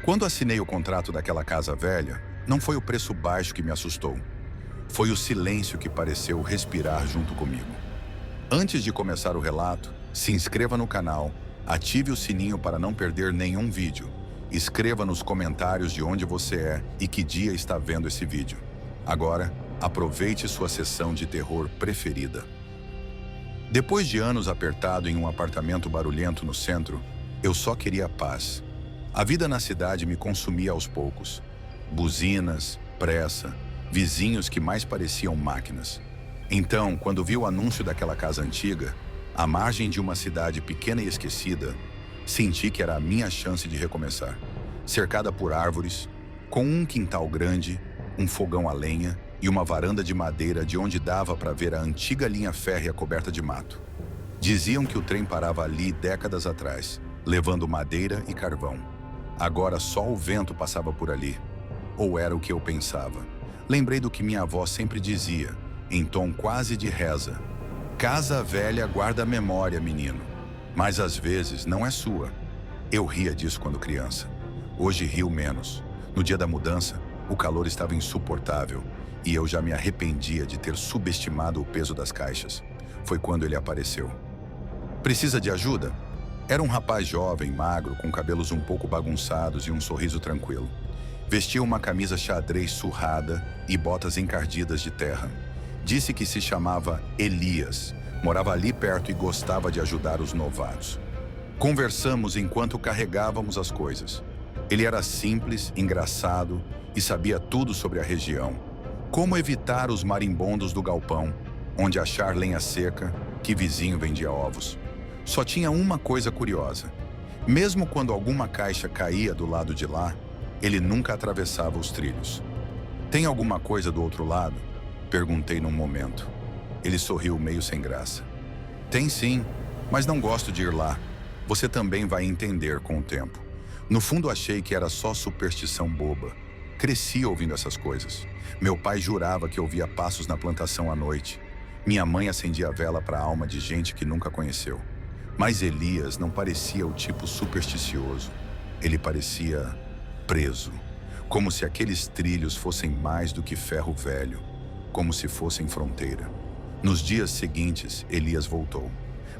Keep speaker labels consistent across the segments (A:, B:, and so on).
A: Quando assinei o contrato daquela casa velha, não foi o preço baixo que me assustou. Foi o silêncio que pareceu respirar junto comigo. Antes de começar o relato, se inscreva no canal, ative o sininho para não perder nenhum vídeo. Escreva nos comentários de onde você é e que dia está vendo esse vídeo. Agora, aproveite sua sessão de terror preferida. Depois de anos apertado em um apartamento barulhento no centro, eu só queria paz. A vida na cidade me consumia aos poucos. Buzinas, pressa, vizinhos que mais pareciam máquinas. Então, quando vi o anúncio daquela casa antiga, à margem de uma cidade pequena e esquecida, senti que era a minha chance de recomeçar. Cercada por árvores, com um quintal grande, um fogão a lenha e uma varanda de madeira de onde dava para ver a antiga linha férrea coberta de mato. Diziam que o trem parava ali décadas atrás, levando madeira e carvão. Agora só o vento passava por ali. Ou era o que eu pensava. Lembrei do que minha avó sempre dizia, em tom quase de reza: casa velha guarda a memória, menino. Mas às vezes não é sua. Eu ria disso quando criança. Hoje rio menos. No dia da mudança, o calor estava insuportável e eu já me arrependia de ter subestimado o peso das caixas. Foi quando ele apareceu. Precisa de ajuda? Era um rapaz jovem, magro, com cabelos um pouco bagunçados e um sorriso tranquilo. Vestia uma camisa xadrez surrada e botas encardidas de terra. Disse que se chamava Elias, morava ali perto e gostava de ajudar os novatos. Conversamos enquanto carregávamos as coisas. Ele era simples, engraçado e sabia tudo sobre a região. Como evitar os marimbondos do galpão, onde achar lenha seca, que vizinho vendia ovos. Só tinha uma coisa curiosa. Mesmo quando alguma caixa caía do lado de lá, ele nunca atravessava os trilhos. Tem alguma coisa do outro lado? Perguntei num momento. Ele sorriu meio sem graça. Tem sim, mas não gosto de ir lá. Você também vai entender com o tempo. No fundo achei que era só superstição boba. Cresci ouvindo essas coisas. Meu pai jurava que ouvia passos na plantação à noite. Minha mãe acendia vela para a alma de gente que nunca conheceu. Mas Elias não parecia o tipo supersticioso. Ele parecia preso. Como se aqueles trilhos fossem mais do que ferro velho. Como se fossem fronteira. Nos dias seguintes, Elias voltou.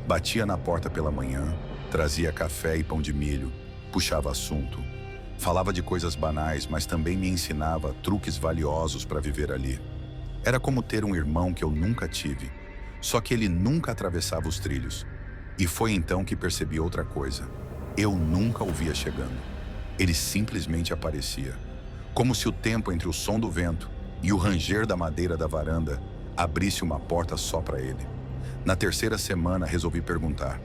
A: Batia na porta pela manhã, trazia café e pão de milho, puxava assunto. Falava de coisas banais, mas também me ensinava truques valiosos para viver ali. Era como ter um irmão que eu nunca tive, só que ele nunca atravessava os trilhos. E foi então que percebi outra coisa. Eu nunca o via chegando. Ele simplesmente aparecia. Como se o tempo entre o som do vento e o ranger da madeira da varanda abrisse uma porta só para ele. Na terceira semana resolvi perguntar: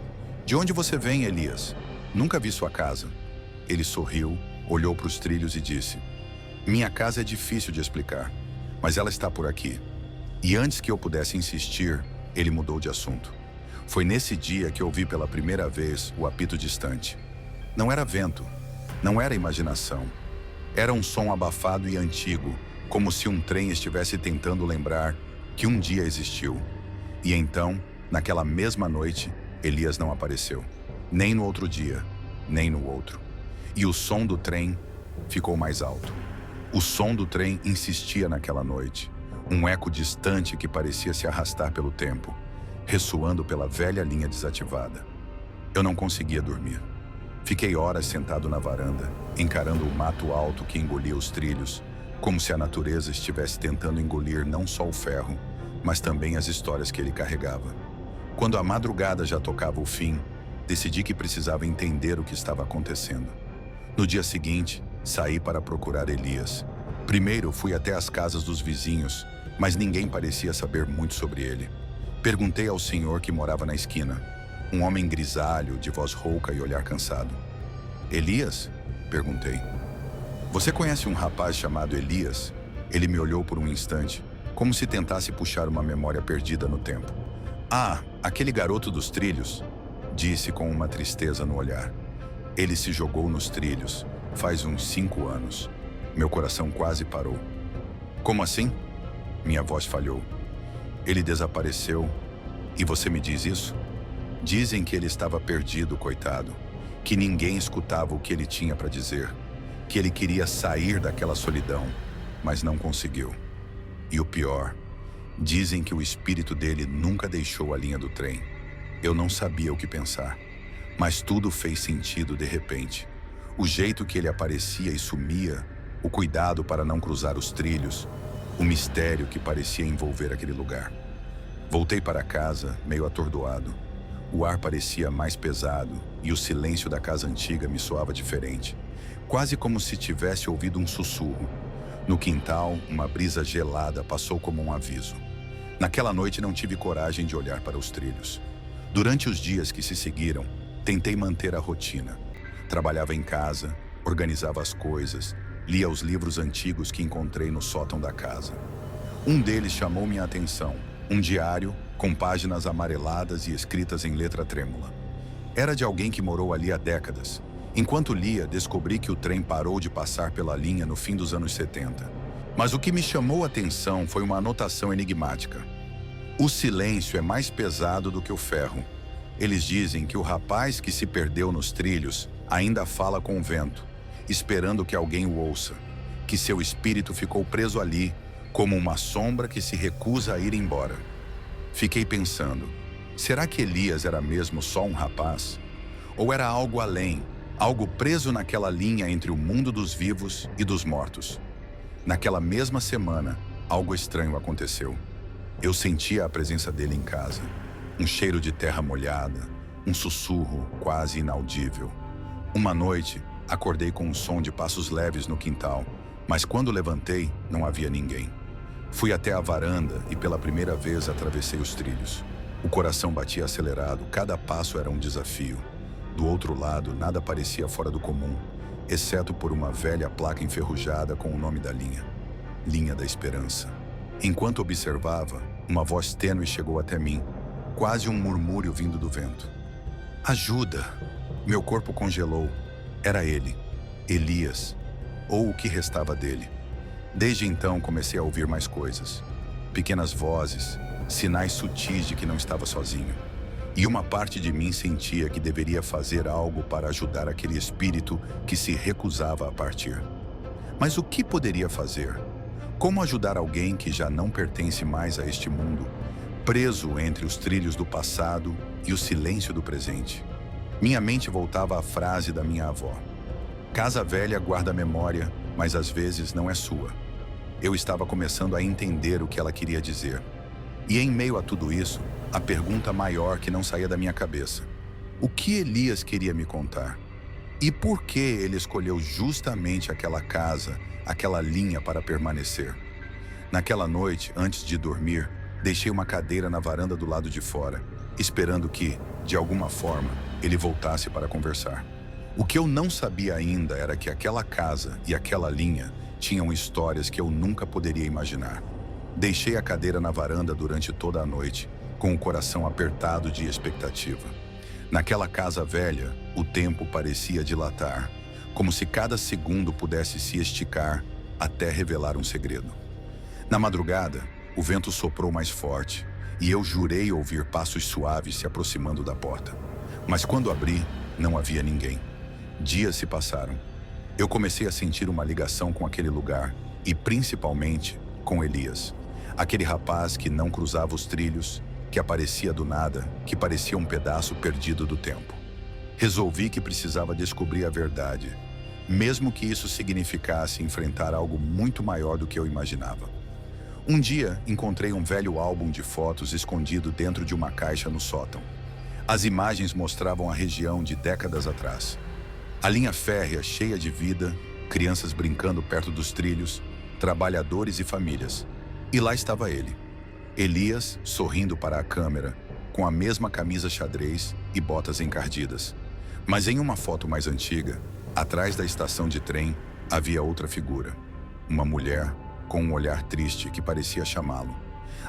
A: de onde você vem, Elias? Nunca vi sua casa. Ele sorriu, olhou para os trilhos e disse: minha casa é difícil de explicar, mas ela está por aqui. E antes que eu pudesse insistir, ele mudou de assunto. Foi nesse dia que ouvi pela primeira vez o apito distante. Não era vento, não era imaginação. Era um som abafado e antigo, como se um trem estivesse tentando lembrar que um dia existiu. E então, naquela mesma noite, Elias não apareceu. Nem no outro dia, nem no outro. E o som do trem ficou mais alto. O som do trem insistia naquela noite. Um eco distante que parecia se arrastar pelo tempo, ressoando pela velha linha desativada. Eu não conseguia dormir. Fiquei horas sentado na varanda, encarando o mato alto que engolia os trilhos, como se a natureza estivesse tentando engolir não só o ferro, mas também as histórias que ele carregava. Quando a madrugada já tocava o fim, decidi que precisava entender o que estava acontecendo. No dia seguinte, saí para procurar Elias. Primeiro fui até as casas dos vizinhos, mas ninguém parecia saber muito sobre ele. Perguntei ao senhor que morava na esquina, um homem grisalho, de voz rouca e olhar cansado. Elias? Perguntei. Você conhece um rapaz chamado Elias? Ele me olhou por um instante, como se tentasse puxar uma memória perdida no tempo. Ah, aquele garoto dos trilhos, disse com uma tristeza no olhar. Ele se jogou nos trilhos, faz uns 5 anos. Meu coração quase parou. Como assim? Minha voz falhou. Ele desapareceu. E você me diz isso? Dizem que ele estava perdido, coitado. Que ninguém escutava o que ele tinha para dizer. que ele queria sair daquela solidão, mas não conseguiu. E o pior, dizem que o espírito dele nunca deixou a linha do trem. Eu não sabia o que pensar, mas tudo fez sentido de repente. O jeito que ele aparecia e sumia, o cuidado para não cruzar os trilhos, o mistério que parecia envolver aquele lugar. Voltei para casa, meio atordoado. O ar parecia mais pesado e o silêncio da casa antiga me soava diferente, quase como se tivesse ouvido um sussurro. No quintal, uma brisa gelada passou como um aviso. Naquela noite não tive coragem de olhar para os trilhos. Durante os dias que se seguiram, tentei manter a rotina. Trabalhava em casa, organizava as coisas, lia os livros antigos que encontrei no sótão da casa. Um deles chamou minha atenção, um diário com páginas amareladas e escritas em letra trêmula. Era de alguém que morou ali há décadas. Enquanto lia, descobri que o trem parou de passar pela linha no fim dos anos 70. Mas o que me chamou a atenção foi uma anotação enigmática. O silêncio é mais pesado do que o ferro. Eles dizem que o rapaz que se perdeu nos trilhos ainda fala com o vento, esperando que alguém o ouça, que seu espírito ficou preso ali, como uma sombra que se recusa a ir embora. Fiquei pensando, será que Elias era mesmo só um rapaz? Ou era algo além, algo preso naquela linha entre o mundo dos vivos e dos mortos? Naquela mesma semana, algo estranho aconteceu. Eu sentia a presença dele em casa. Um cheiro de terra molhada, um sussurro quase inaudível. Uma noite, acordei com um som de passos leves no quintal, mas quando levantei, não havia ninguém. Fui até a varanda e pela primeira vez atravessei os trilhos. O coração batia acelerado, cada passo era um desafio. Do outro lado, nada parecia fora do comum, exceto por uma velha placa enferrujada com o nome da linha. Linha da Esperança. Enquanto observava, uma voz tênue chegou até mim, quase um murmúrio vindo do vento. Ajuda! Meu corpo congelou. Era ele, Elias, ou o que restava dele. Desde então comecei a ouvir mais coisas. Pequenas vozes, sinais sutis de que não estava sozinho. E uma parte de mim sentia que deveria fazer algo para ajudar aquele espírito que se recusava a partir. Mas o que poderia fazer? Como ajudar alguém que já não pertence mais a este mundo, preso entre os trilhos do passado e o silêncio do presente? Minha mente voltava à frase da minha avó. Casa velha guarda memória, mas às vezes não é sua. Eu estava começando a entender o que ela queria dizer. E em meio a tudo isso, a pergunta maior que não saía da minha cabeça. O que Elias queria me contar? E por que ele escolheu justamente aquela casa, aquela linha para permanecer? Naquela noite, antes de dormir, deixei uma cadeira na varanda do lado de fora, esperando que, de alguma forma, ele voltasse para conversar. O que eu não sabia ainda era que aquela casa e aquela linha tinham histórias que eu nunca poderia imaginar. Deixei a cadeira na varanda durante toda a noite, com o coração apertado de expectativa. Naquela casa velha, o tempo parecia dilatar, como se cada segundo pudesse se esticar até revelar um segredo. Na madrugada, o vento soprou mais forte e eu jurei ouvir passos suaves se aproximando da porta. Mas quando abri, não havia ninguém. Dias se passaram. Eu comecei a sentir uma ligação com aquele lugar e, principalmente, com Elias. Aquele rapaz que não cruzava os trilhos, que aparecia do nada, que parecia um pedaço perdido do tempo. Resolvi que precisava descobrir a verdade, mesmo que isso significasse enfrentar algo muito maior do que eu imaginava. Um dia, encontrei um velho álbum de fotos escondido dentro de uma caixa no sótão. As imagens mostravam a região de décadas atrás. A linha férrea cheia de vida, crianças brincando perto dos trilhos, trabalhadores e famílias. E lá estava ele, Elias, sorrindo para a câmera, com a mesma camisa xadrez e botas encardidas. Mas em uma foto mais antiga, atrás da estação de trem, havia outra figura. Uma mulher com um olhar triste que parecia chamá-lo.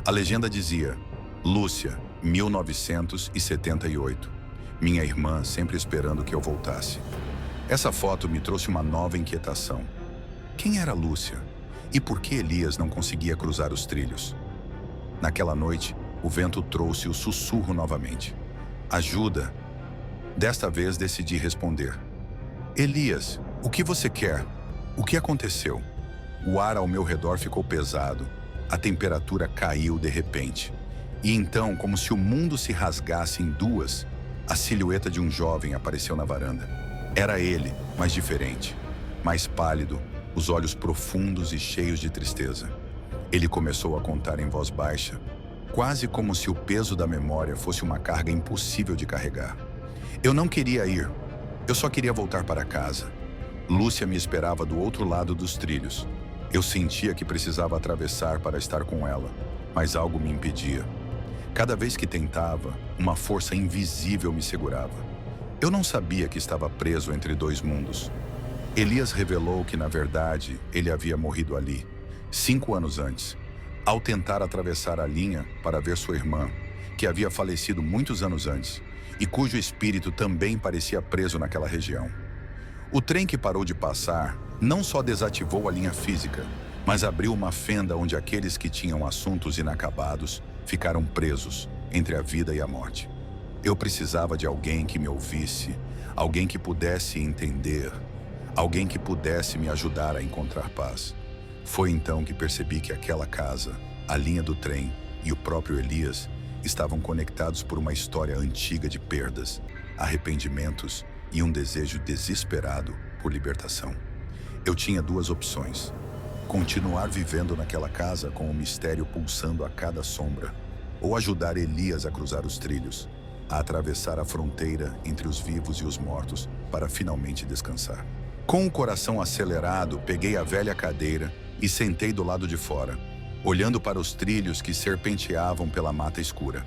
A: A legenda dizia: Lúcia, 1978. Minha irmã sempre esperando que eu voltasse. Essa foto me trouxe uma nova inquietação. Quem era Lúcia? E por que Elias não conseguia cruzar os trilhos? Naquela noite, o vento trouxe o sussurro novamente. Ajuda! Desta vez decidi responder. Elias, o que você quer? O que aconteceu? O ar ao meu redor ficou pesado, a temperatura caiu de repente. E então, como se o mundo se rasgasse em duas, a silhueta de um jovem apareceu na varanda. Era ele, mas diferente. Mais pálido, os olhos profundos e cheios de tristeza. Ele começou a contar em voz baixa, quase como se o peso da memória fosse uma carga impossível de carregar. Eu não queria ir. Eu só queria voltar para casa. Lúcia me esperava do outro lado dos trilhos. Eu sentia que precisava atravessar para estar com ela, mas algo me impedia. Cada vez que tentava, uma força invisível me segurava. Eu não sabia que estava preso entre dois mundos. Elias revelou que, na verdade, ele havia morrido ali, 5 anos antes, ao tentar atravessar a linha para ver sua irmã, que havia falecido muitos anos antes, e cujo espírito também parecia preso naquela região. O trem que parou de passar não só desativou a linha física, mas abriu uma fenda onde aqueles que tinham assuntos inacabados ficaram presos entre a vida e a morte. Eu precisava de alguém que me ouvisse, alguém que pudesse entender, alguém que pudesse me ajudar a encontrar paz. Foi então que percebi que aquela casa, a linha do trem e o próprio Elias estavam conectados por uma história antiga de perdas, arrependimentos e um desejo desesperado por libertação. Eu tinha 2 opções: continuar vivendo naquela casa com o mistério pulsando a cada sombra, ou ajudar Elias a cruzar os trilhos, a atravessar a fronteira entre os vivos e os mortos para finalmente descansar. Com o coração acelerado, peguei a velha cadeira e sentei do lado de fora, olhando para os trilhos que serpenteavam pela mata escura.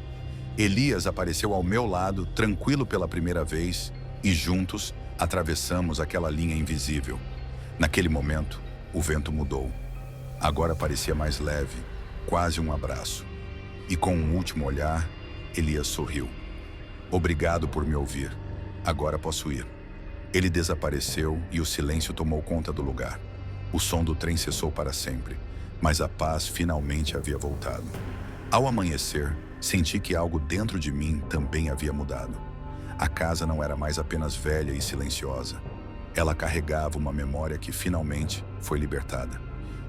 A: Elias apareceu ao meu lado, tranquilo pela primeira vez, e juntos atravessamos aquela linha invisível. Naquele momento, o vento mudou. Agora parecia mais leve, quase um abraço. E com um último olhar, Elias sorriu. Obrigado por me ouvir. Agora posso ir. Ele desapareceu e o silêncio tomou conta do lugar. O som do trem cessou para sempre, mas a paz finalmente havia voltado. Ao amanhecer, senti que algo dentro de mim também havia mudado. A casa não era mais apenas velha e silenciosa. Ela carregava uma memória que finalmente foi libertada.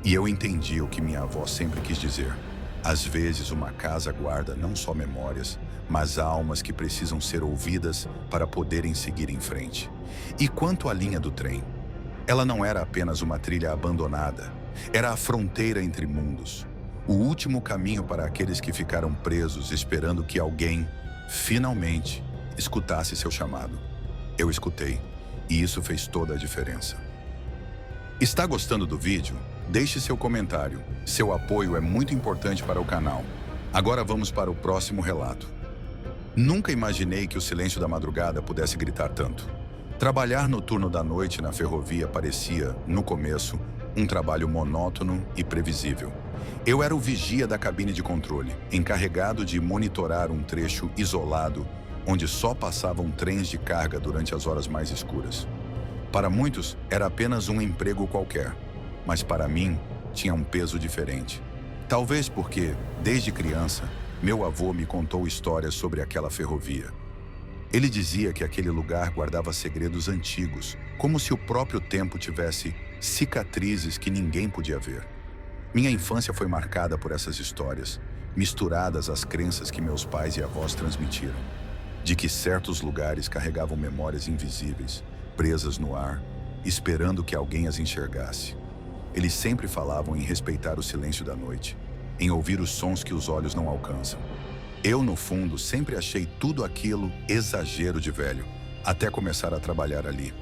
A: E eu entendi o que minha avó sempre quis dizer. Às vezes, uma casa guarda não só memórias, mas almas que precisam ser ouvidas para poderem seguir em frente. E quanto à linha do trem? Ela não era apenas uma trilha abandonada. Era a fronteira entre mundos. O último caminho para aqueles que ficaram presos esperando que alguém, finalmente, escutasse seu chamado. Eu escutei, e isso fez toda a diferença. Está gostando do vídeo? Deixe seu comentário. Seu apoio é muito importante para o canal. Agora vamos para o próximo relato. Nunca imaginei que o silêncio da madrugada pudesse gritar tanto. Trabalhar no turno da noite na ferrovia parecia, no começo, um trabalho monótono e previsível. Eu era o vigia da cabine de controle, encarregado de monitorar um trecho isolado, onde só passavam trens de carga durante as horas mais escuras. Para muitos, era apenas um emprego qualquer, mas para mim, tinha um peso diferente. Talvez porque, desde criança, meu avô me contou histórias sobre aquela ferrovia. Ele dizia que aquele lugar guardava segredos antigos, como se o próprio tempo tivesse cicatrizes que ninguém podia ver. Minha infância foi marcada por essas histórias, misturadas às crenças que meus pais e avós transmitiram, de que certos lugares carregavam memórias invisíveis, presas no ar, esperando que alguém as enxergasse. Eles sempre falavam em respeitar o silêncio da noite, em ouvir os sons que os olhos não alcançam. Eu, no fundo, sempre achei tudo aquilo exagero de velho, até começar a trabalhar ali.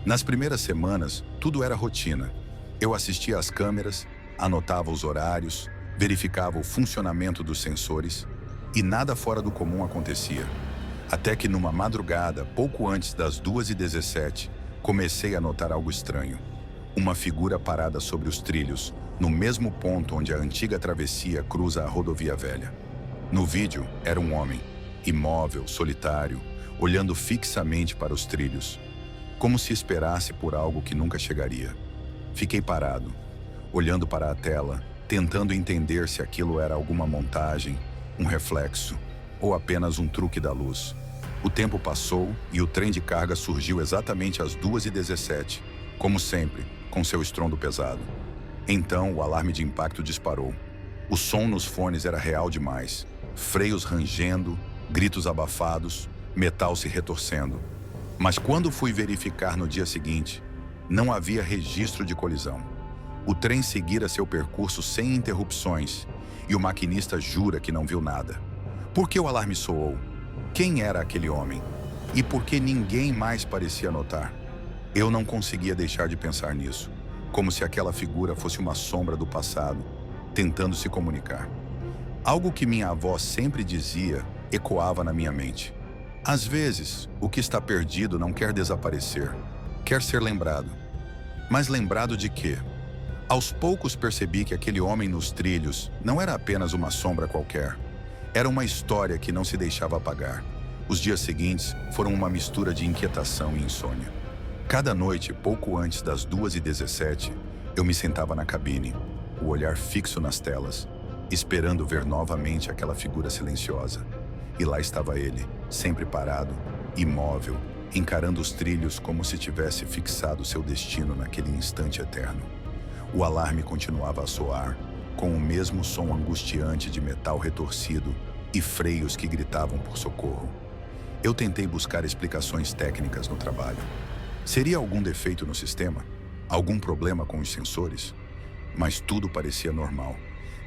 A: Nas primeiras semanas, tudo era rotina. Eu assistia às câmeras, anotava os horários, verificava o funcionamento dos sensores, e nada fora do comum acontecia. Até que numa madrugada, pouco antes das 2h17, comecei a notar algo estranho. Uma figura parada sobre os trilhos, no mesmo ponto onde a antiga travessia cruza a rodovia velha. No vídeo, era um homem, imóvel, solitário, olhando fixamente para os trilhos, como se esperasse por algo que nunca chegaria. Fiquei parado, olhando para a tela, tentando entender se aquilo era alguma montagem, um reflexo, ou apenas um truque da luz. O tempo passou e o trem de carga surgiu exatamente às 2h17, como sempre, com seu estrondo pesado. Então, o alarme de impacto disparou. O som nos fones era real demais. Freios rangendo, gritos abafados, metal se retorcendo. Mas quando fui verificar no dia seguinte, não havia registro de colisão. O trem seguira seu percurso sem interrupções e o maquinista jura que não viu nada. Por que o alarme soou? Quem era aquele homem? E por que ninguém mais parecia notar? Eu não conseguia deixar de pensar nisso, como se aquela figura fosse uma sombra do passado, tentando se comunicar. Algo que minha avó sempre dizia ecoava na minha mente. Às vezes, o que está perdido não quer desaparecer, quer ser lembrado. Mas lembrado de quê? Aos poucos percebi que aquele homem nos trilhos não era apenas uma sombra qualquer. Era uma história que não se deixava apagar. Os dias seguintes foram uma mistura de inquietação e insônia. Cada noite, pouco antes das 2h17, eu me sentava na cabine, o olhar fixo nas telas, esperando ver novamente aquela figura silenciosa. E lá estava ele, sempre parado, imóvel, encarando os trilhos como se tivesse fixado seu destino naquele instante eterno. O alarme continuava a soar, com o mesmo som angustiante de metal retorcido e freios que gritavam por socorro. Eu tentei buscar explicações técnicas no trabalho. Seria algum defeito no sistema? Algum problema com os sensores? Mas tudo parecia normal.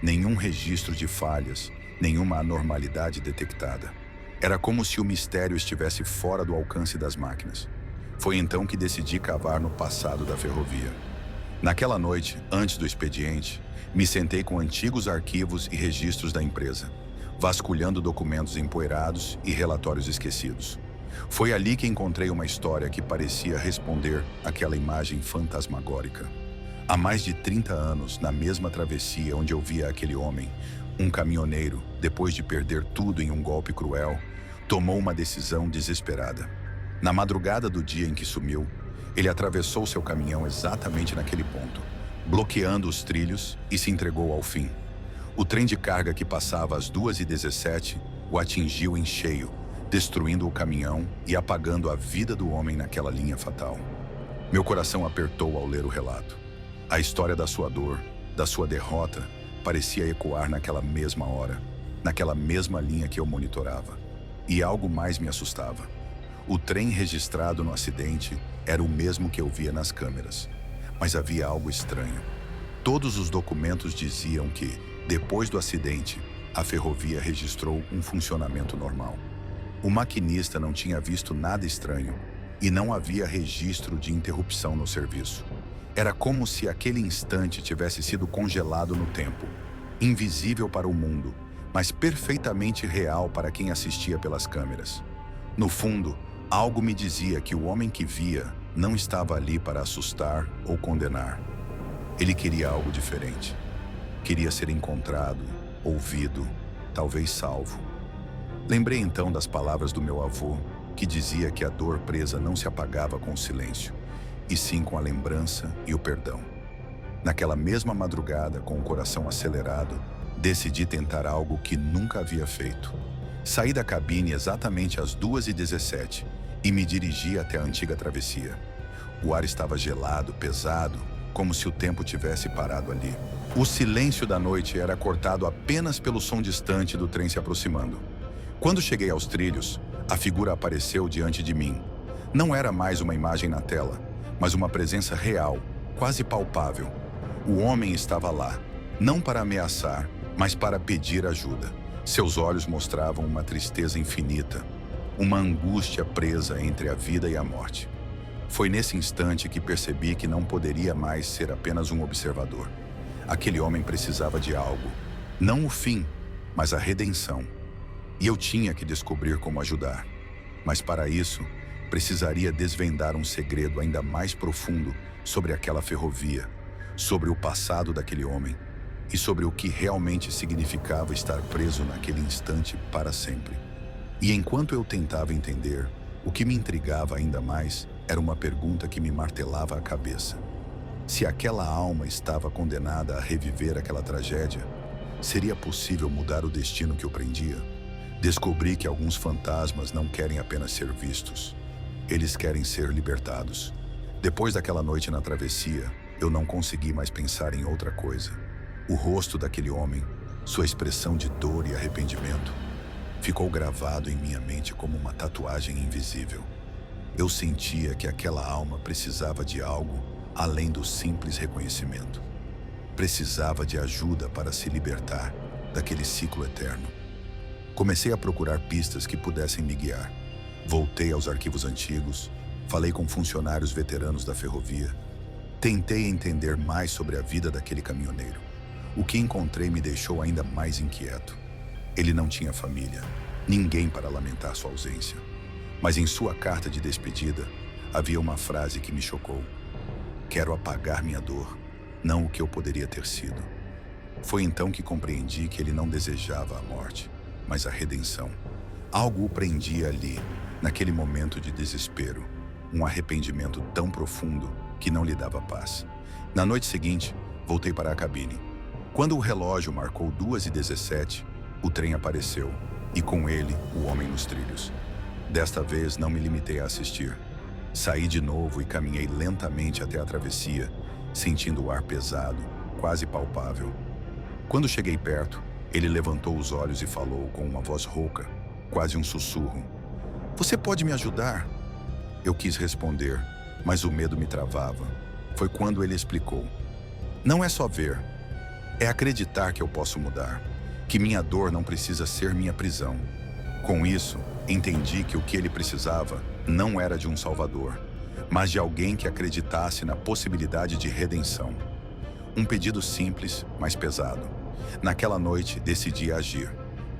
A: Nenhum registro de falhas, nenhuma anormalidade detectada. Era como se o mistério estivesse fora do alcance das máquinas. Foi então que decidi cavar no passado da ferrovia. Naquela noite, antes do expediente, me sentei com antigos arquivos e registros da empresa, vasculhando documentos empoeirados e relatórios esquecidos. Foi ali que encontrei uma história que parecia responder àquela imagem fantasmagórica. Há mais de 30 anos, na mesma travessia onde eu via aquele homem, um caminhoneiro, depois de perder tudo em um golpe cruel, tomou uma decisão desesperada. Na madrugada do dia em que sumiu, ele atravessou seu caminhão exatamente naquele ponto, bloqueando os trilhos e se entregou ao fim. O trem de carga que passava às 2h17 o atingiu em cheio, destruindo o caminhão e apagando a vida do homem naquela linha fatal. Meu coração apertou ao ler o relato. A história da sua dor, da sua derrota, parecia ecoar naquela mesma hora, naquela mesma linha que eu monitorava. E algo mais me assustava. O trem registrado no acidente era o mesmo que eu via nas câmeras. Mas havia algo estranho. Todos os documentos diziam que, depois do acidente, a ferrovia registrou um funcionamento normal. O maquinista não tinha visto nada estranho e não havia registro de interrupção no serviço. Era como se aquele instante tivesse sido congelado no tempo, invisível para o mundo, mas perfeitamente real para quem assistia pelas câmeras. No fundo, algo me dizia que o homem que via não estava ali para assustar ou condenar. Ele queria algo diferente. Queria ser encontrado, ouvido, talvez salvo. Lembrei então das palavras do meu avô, que dizia que a dor presa não se apagava com o silêncio, e sim com a lembrança e o perdão. Naquela mesma madrugada, com o coração acelerado, decidi tentar algo que nunca havia feito. Saí da cabine exatamente às 2h17 e me dirigi até a antiga travessia. O ar estava gelado, pesado, como se o tempo tivesse parado ali. O silêncio da noite era cortado apenas pelo som distante do trem se aproximando. Quando cheguei aos trilhos, a figura apareceu diante de mim. Não era mais uma imagem na tela, mas uma presença real, quase palpável. O homem estava lá, não para ameaçar, mas para pedir ajuda. Seus olhos mostravam uma tristeza infinita, uma angústia presa entre a vida e a morte. Foi nesse instante que percebi que não poderia mais ser apenas um observador. Aquele homem precisava de algo, não o fim, mas a redenção. E eu tinha que descobrir como ajudar. Mas para isso, precisaria desvendar um segredo ainda mais profundo sobre aquela ferrovia, sobre o passado daquele homem e sobre o que realmente significava estar preso naquele instante para sempre. E enquanto eu tentava entender, o que me intrigava ainda mais era uma pergunta que me martelava a cabeça. Se aquela alma estava condenada a reviver aquela tragédia, seria possível mudar o destino que o prendia? Descobri que alguns fantasmas não querem apenas ser vistos. Eles querem ser libertados. Depois daquela noite na travessia, Eu não consegui mais pensar em outra coisa. O rosto daquele homem, sua expressão de dor e arrependimento, ficou gravado em minha mente como uma tatuagem invisível. Eu sentia que aquela alma precisava de algo além do simples reconhecimento. Precisava de ajuda para se libertar daquele ciclo eterno. Comecei a procurar pistas que pudessem me guiar. Voltei aos arquivos antigos, falei com funcionários veteranos da ferrovia. Tentei entender mais sobre a vida daquele caminhoneiro. O que encontrei me deixou ainda mais inquieto. Ele não tinha família, ninguém para lamentar sua ausência. Mas em sua carta de despedida, havia uma frase que me chocou. Quero apagar minha dor, não o que eu poderia ter sido. Foi então que compreendi que ele não desejava a morte, mas a redenção. Algo o prendia ali, naquele momento de desespero, um arrependimento tão profundo que não lhe dava paz. Na noite seguinte, voltei para a cabine. Quando o relógio marcou 2h17, o trem apareceu, e com ele, o homem nos trilhos. Desta vez, não me limitei a assistir. Saí de novo e caminhei lentamente até a travessia, sentindo o ar pesado, quase palpável. Quando cheguei perto, ele levantou os olhos e falou com uma voz rouca, quase um sussurro. Você pode me ajudar? Eu quis responder, mas o medo me travava. Foi quando ele explicou. Não é só ver, é acreditar que eu posso mudar, que minha dor não precisa ser minha prisão. Com isso, entendi que o que ele precisava não era de um salvador, mas de alguém que acreditasse na possibilidade de redenção. Um pedido simples, mas pesado. Naquela noite, decidi agir.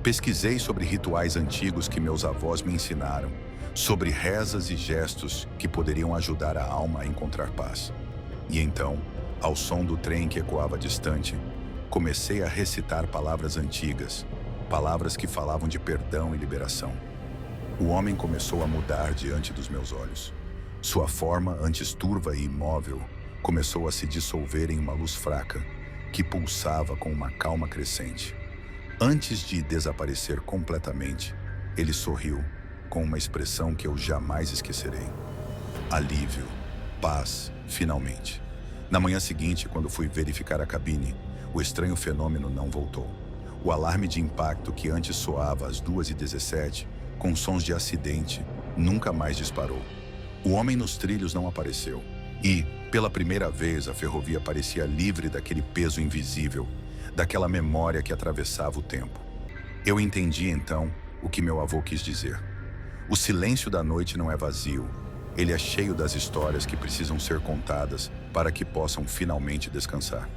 A: Pesquisei sobre rituais antigos que meus avós me ensinaram, sobre rezas e gestos que poderiam ajudar a alma a encontrar paz. E então, ao som do trem que ecoava distante, comecei a recitar palavras antigas, palavras que falavam de perdão e liberação. O homem começou a mudar diante dos meus olhos. Sua forma, antes turva e imóvel, começou a se dissolver em uma luz fraca, que pulsava com uma calma crescente. Antes de desaparecer completamente, ele sorriu, com uma expressão que eu jamais esquecerei. Alívio, paz, finalmente. Na manhã seguinte, quando fui verificar a cabine, o estranho fenômeno não voltou. O alarme de impacto que antes soava às 2h17, com sons de acidente, nunca mais disparou. O homem nos trilhos não apareceu. E, pela primeira vez, a ferrovia parecia livre daquele peso invisível, daquela memória que atravessava o tempo. Eu entendi, então, o que meu avô quis dizer. O silêncio da noite não é vazio. Ele é cheio das histórias que precisam ser contadas para que possam finalmente descansar.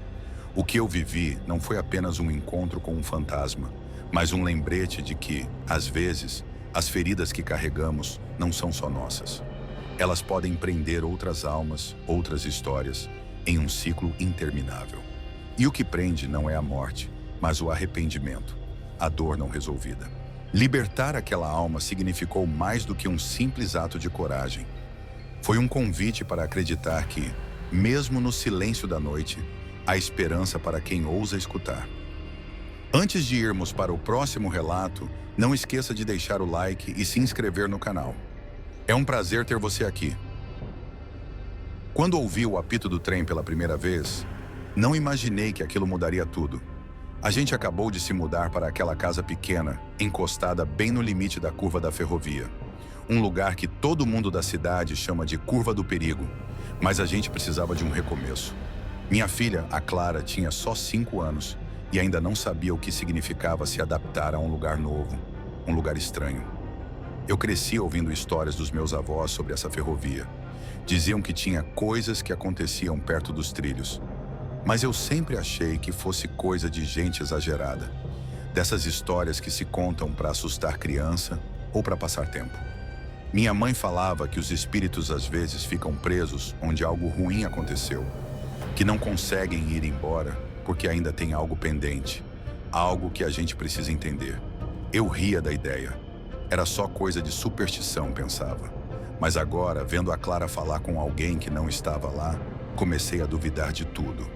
A: O que eu vivi não foi apenas um encontro com um fantasma, mas um lembrete de que, às vezes, as feridas que carregamos não são só nossas. Elas podem prender outras almas, outras histórias, em um ciclo interminável. E o que prende não é a morte, mas o arrependimento, a dor não resolvida. Libertar aquela alma significou mais do que um simples ato de coragem. Foi um convite para acreditar que, mesmo no silêncio da noite, há esperança para quem ousa escutar. Antes de irmos para o próximo relato, não esqueça de deixar o like e se inscrever no canal. É um prazer ter você aqui. Quando ouvi o apito do trem pela primeira vez, não imaginei que aquilo mudaria tudo. A gente acabou de se mudar para aquela casa pequena, encostada bem no limite da curva da ferrovia. Um lugar que todo mundo da cidade chama de Curva do Perigo, mas a gente precisava de um recomeço. Minha filha, a Clara, tinha só 5 anos e ainda não sabia o que significava se adaptar a um lugar novo, um lugar estranho. Eu cresci ouvindo histórias dos meus avós sobre essa ferrovia. Diziam que tinha coisas que aconteciam perto dos trilhos, mas eu sempre achei que fosse coisa de gente exagerada, dessas histórias que se contam para assustar criança ou para passar tempo. Minha mãe falava que os espíritos às vezes ficam presos onde algo ruim aconteceu, que não conseguem ir embora porque ainda tem algo pendente, algo que a gente precisa entender. Eu ria da ideia. Era só coisa de superstição, pensava. Mas agora, vendo a Clara falar com alguém que não estava lá, comecei a duvidar de tudo.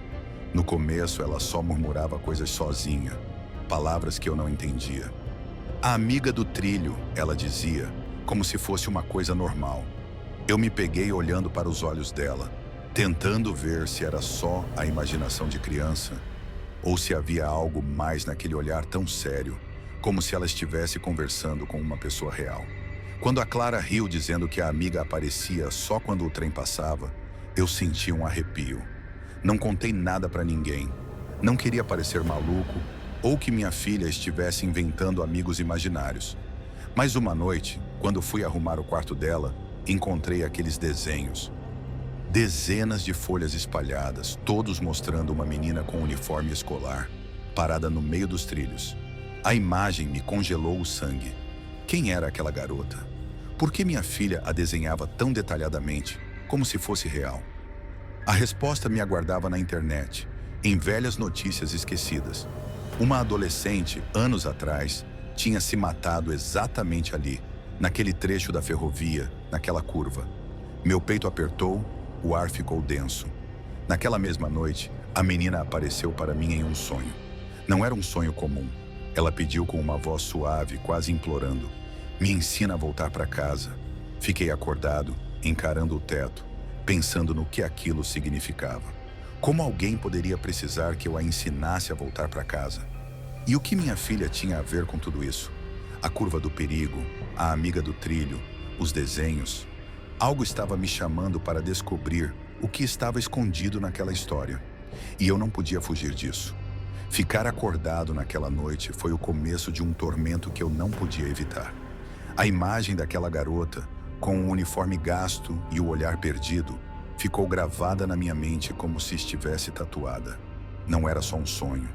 A: No começo, ela só murmurava coisas sozinha, palavras que eu não entendia. A amiga do trilho, ela dizia, como se fosse uma coisa normal. Eu me peguei olhando para os olhos dela. tentando ver se era só a imaginação de criança ou se havia algo mais naquele olhar tão sério, como se ela estivesse conversando com uma pessoa real. Quando a Clara riu dizendo que a amiga aparecia só quando o trem passava, eu senti um arrepio. Não contei nada para ninguém. Não queria parecer maluco ou que minha filha estivesse inventando amigos imaginários. Mas uma noite, quando fui arrumar o quarto dela, encontrei aqueles desenhos. Dezenas de folhas espalhadas, todos mostrando uma menina com uniforme escolar, parada no meio dos trilhos. A imagem me congelou o sangue. Quem era aquela garota? Por que minha filha a desenhava tão detalhadamente, como se fosse real? A resposta me aguardava na internet, em velhas notícias esquecidas. Uma adolescente, anos atrás, tinha se matado exatamente ali, naquele trecho da ferrovia, naquela curva. Meu peito apertou, o ar ficou denso. Naquela mesma noite, a menina apareceu para mim em um sonho. Não era um sonho comum. Ela pediu com uma voz suave, quase implorando: "Me ensina a voltar para casa." Fiquei acordado, encarando o teto, pensando no que aquilo significava. Como alguém poderia precisar que eu a ensinasse a voltar para casa? E o que minha filha tinha a ver com tudo isso? A curva do perigo, a amiga do trilho, os desenhos. Algo estava me chamando para descobrir o que estava escondido naquela história. E eu não podia fugir disso. Ficar acordado naquela noite foi o começo de um tormento que eu não podia evitar. A imagem daquela garota, com o uniforme gasto e o olhar perdido, ficou gravada na minha mente como se estivesse tatuada. Não era só um sonho,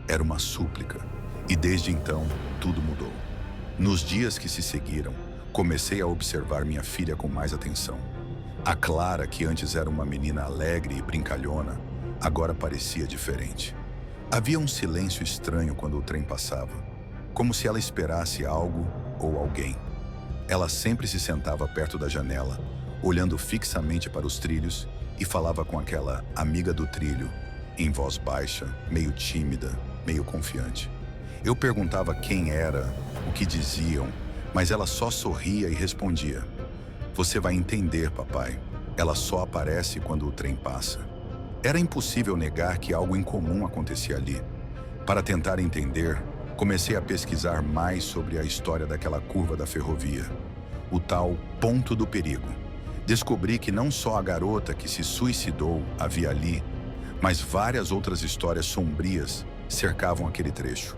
A: era uma súplica. E desde então, tudo mudou. Nos dias que se seguiram, comecei a observar minha filha com mais atenção. A Clara, que antes era uma menina alegre e brincalhona, agora parecia diferente. Havia um silêncio estranho quando o trem passava, como se ela esperasse algo ou alguém. Ela sempre se sentava perto da janela, olhando fixamente para os trilhos, e falava com aquela amiga do trilho, em voz baixa, meio tímida, meio confiante. Eu perguntava quem era, o que diziam, mas ela só sorria e respondia: "Você vai entender, papai. Ela só aparece quando o trem passa." Era impossível negar que algo incomum acontecia ali. Para tentar entender, comecei a pesquisar mais sobre a história daquela curva da ferrovia, o tal ponto do perigo. Descobri que não só a garota que se suicidou havia ali, mas várias outras histórias sombrias cercavam aquele trecho.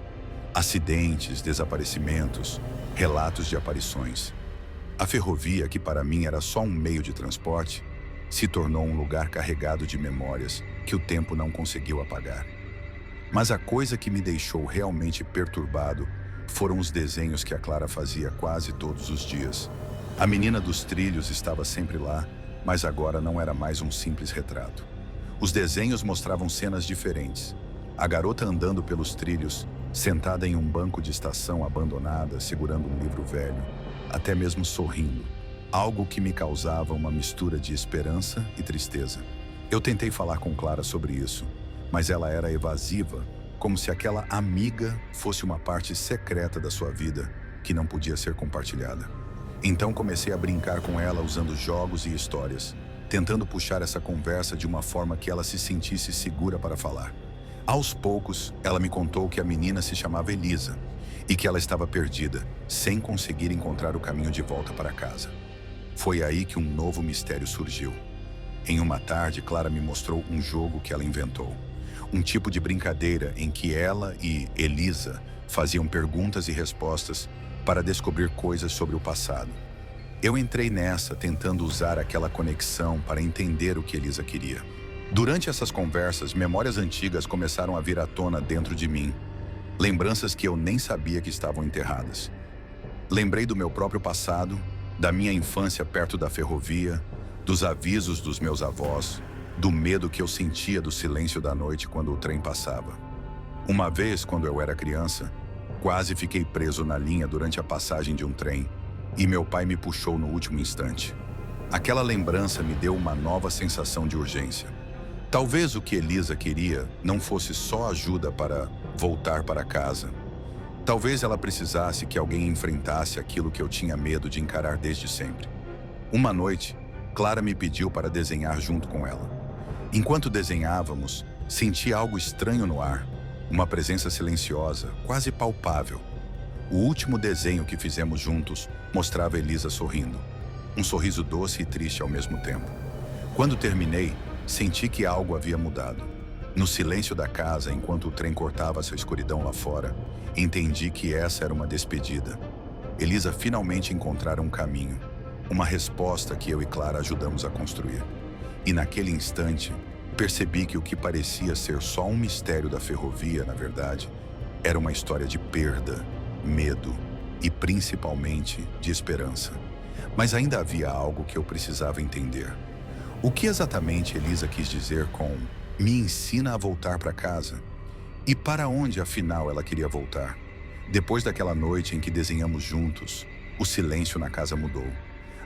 A: Acidentes, desaparecimentos, relatos de aparições. A ferrovia, que para mim era só um meio de transporte, se tornou um lugar carregado de memórias que o tempo não conseguiu apagar. Mas a coisa que me deixou realmente perturbado foram os desenhos que a Clara fazia quase todos os dias. A menina dos trilhos estava sempre lá, mas agora não era mais um simples retrato. Os desenhos mostravam cenas diferentes. A garota andando pelos trilhos, sentada em um banco de estação abandonada, segurando um livro velho, até mesmo sorrindo, algo que me causava uma mistura de esperança e tristeza. Eu tentei falar com Clara sobre isso, mas ela era evasiva, como se aquela amiga fosse uma parte secreta da sua vida que não podia ser compartilhada. Então comecei a brincar com ela usando jogos e histórias, tentando puxar essa conversa de uma forma que ela se sentisse segura para falar. Aos poucos, ela me contou que a menina se chamava Elisa e que ela estava perdida, sem conseguir encontrar o caminho de volta para casa. Foi aí que um novo mistério surgiu. Em uma tarde, Clara me mostrou um jogo que ela inventou. Um tipo de brincadeira em que ela e Elisa faziam perguntas e respostas para descobrir coisas sobre o passado. Eu entrei nessa, tentando usar aquela conexão para entender o que Elisa queria. Durante essas conversas, memórias antigas começaram a vir à tona dentro de mim. Lembranças que eu nem sabia que estavam enterradas. Lembrei do meu próprio passado, da minha infância perto da ferrovia, dos avisos dos meus avós, do medo que eu sentia do silêncio da noite quando o trem passava. Uma vez, quando eu era criança, quase fiquei preso na linha durante a passagem de um trem, e meu pai me puxou no último instante. Aquela lembrança me deu uma nova sensação de urgência. Talvez o que Elisa queria não fosse só ajuda para voltar para casa. Talvez ela precisasse que alguém enfrentasse aquilo que eu tinha medo de encarar desde sempre. Uma noite, Clara me pediu para desenhar junto com ela. Enquanto desenhávamos, senti algo estranho no ar, uma presença silenciosa, quase palpável. O último desenho que fizemos juntos mostrava Elisa sorrindo, um sorriso doce e triste ao mesmo tempo. Quando terminei, senti que algo havia mudado. No silêncio da casa, enquanto o trem cortava sua escuridão lá fora, entendi que essa era uma despedida. Elisa finalmente encontrara um caminho, uma resposta que eu e Clara ajudamos a construir. E naquele instante, percebi que o que parecia ser só um mistério da ferrovia, na verdade, era uma história de perda, medo e principalmente de esperança. Mas ainda havia algo que eu precisava entender. O que exatamente Elisa quis dizer com "me ensina a voltar para casa"? E para onde, afinal, ela queria voltar? Depois daquela noite em que desenhamos juntos, o silêncio na casa mudou.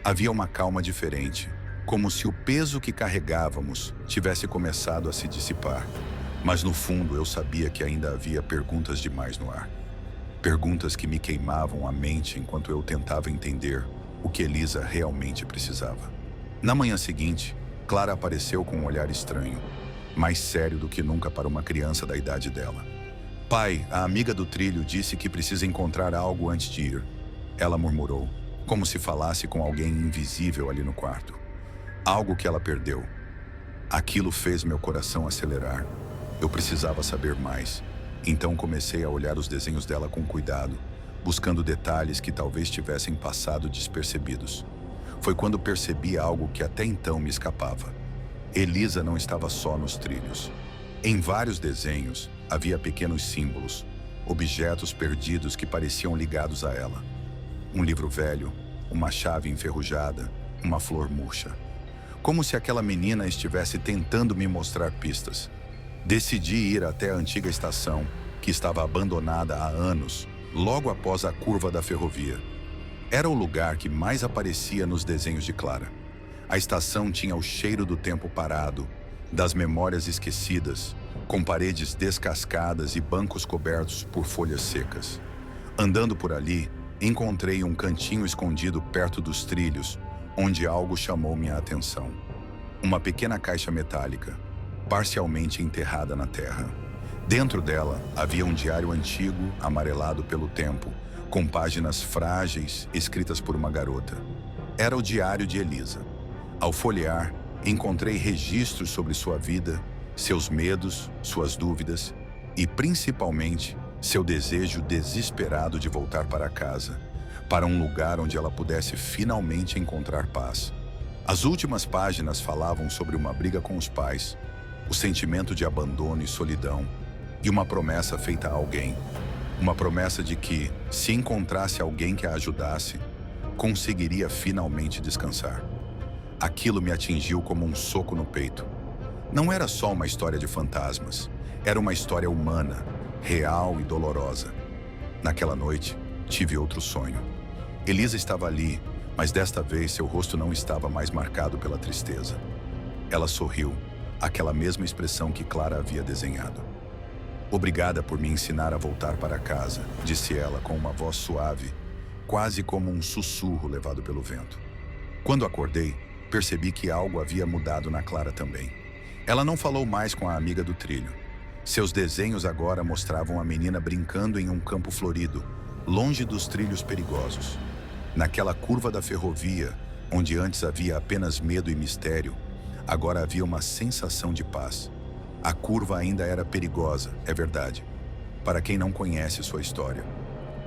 A: Havia uma calma diferente, como se o peso que carregávamos tivesse começado a se dissipar. Mas no fundo eu sabia que ainda havia perguntas demais no ar. Perguntas que me queimavam a mente enquanto eu tentava entender o que Elisa realmente precisava. Na manhã seguinte, Clara apareceu com um olhar estranho, mais sério do que nunca para uma criança da idade dela. "Pai, a amiga do trilho disse que precisa encontrar algo antes de ir", ela murmurou, como se falasse com alguém invisível ali no quarto. Algo que ela perdeu. Aquilo fez meu coração acelerar. Eu precisava saber mais. Então comecei a olhar os desenhos dela com cuidado, buscando detalhes que talvez tivessem passado despercebidos. Foi quando percebi algo que até então me escapava. Elisa não estava só nos trilhos. Em vários desenhos, havia pequenos símbolos, objetos perdidos que pareciam ligados a ela. Um livro velho, uma chave enferrujada, uma flor murcha. Como se aquela menina estivesse tentando me mostrar pistas. Decidi ir até a antiga estação, que estava abandonada há anos, logo após a curva da ferrovia. Era o lugar que mais aparecia nos desenhos de Clara. A estação tinha o cheiro do tempo parado, das memórias esquecidas, com paredes descascadas e bancos cobertos por folhas secas. Andando por ali, encontrei um cantinho escondido perto dos trilhos, onde algo chamou minha atenção. Uma pequena caixa metálica, parcialmente enterrada na terra. Dentro dela havia um diário antigo, amarelado pelo tempo, com páginas frágeis escritas por uma garota. Era o diário de Elisa. Ao folhear, encontrei registros sobre sua vida, seus medos, suas dúvidas e, principalmente, seu desejo desesperado de voltar para casa, para um lugar onde ela pudesse finalmente encontrar paz. As últimas páginas falavam sobre uma briga com os pais, o sentimento de abandono e solidão, e uma promessa feita a alguém. Uma promessa de que, se encontrasse alguém que a ajudasse, conseguiria finalmente descansar. Aquilo me atingiu como um soco no peito. Não era só uma história de fantasmas, era uma história humana, real e dolorosa. Naquela noite, tive outro sonho. Elisa estava ali, mas desta vez seu rosto não estava mais marcado pela tristeza. Ela sorriu, aquela mesma expressão que Clara havia desenhado. "Obrigada por me ensinar a voltar para casa", disse ela com uma voz suave, quase como um sussurro levado pelo vento. Quando acordei, percebi que algo havia mudado na Clara também. Ela não falou mais com a amiga do trilho. Seus desenhos agora mostravam a menina brincando em um campo florido, longe dos trilhos perigosos. Naquela curva da ferrovia, onde antes havia apenas medo e mistério, agora havia uma sensação de paz. A curva ainda era perigosa, é verdade, para quem não conhece sua história.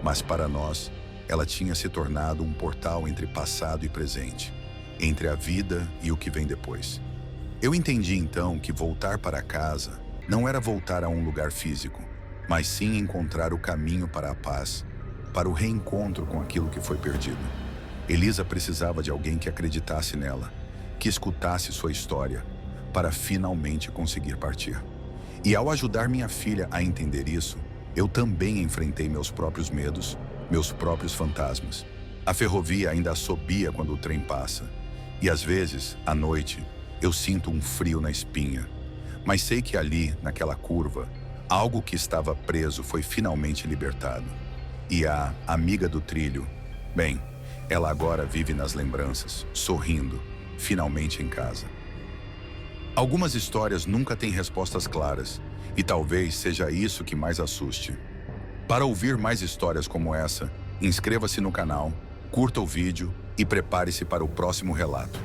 A: Mas para nós, ela tinha se tornado um portal entre passado e presente, entre a vida e o que vem depois. Eu entendi então que voltar para casa não era voltar a um lugar físico, mas sim encontrar o caminho para a paz, para o reencontro com aquilo que foi perdido. Elisa precisava de alguém que acreditasse nela, que escutasse sua história, para finalmente conseguir partir. E ao ajudar minha filha a entender isso, eu também enfrentei meus próprios medos, meus próprios fantasmas. A ferrovia ainda assobia quando o trem passa, e às vezes, à noite, eu sinto um frio na espinha. Mas sei que ali, naquela curva, algo que estava preso foi finalmente libertado. E a amiga do trilho, bem, ela agora vive nas lembranças, sorrindo, finalmente em casa. Algumas histórias nunca têm respostas claras, e talvez seja isso que mais assuste. Para ouvir mais histórias como essa, inscreva-se no canal, curta o vídeo e prepare-se para o próximo relato.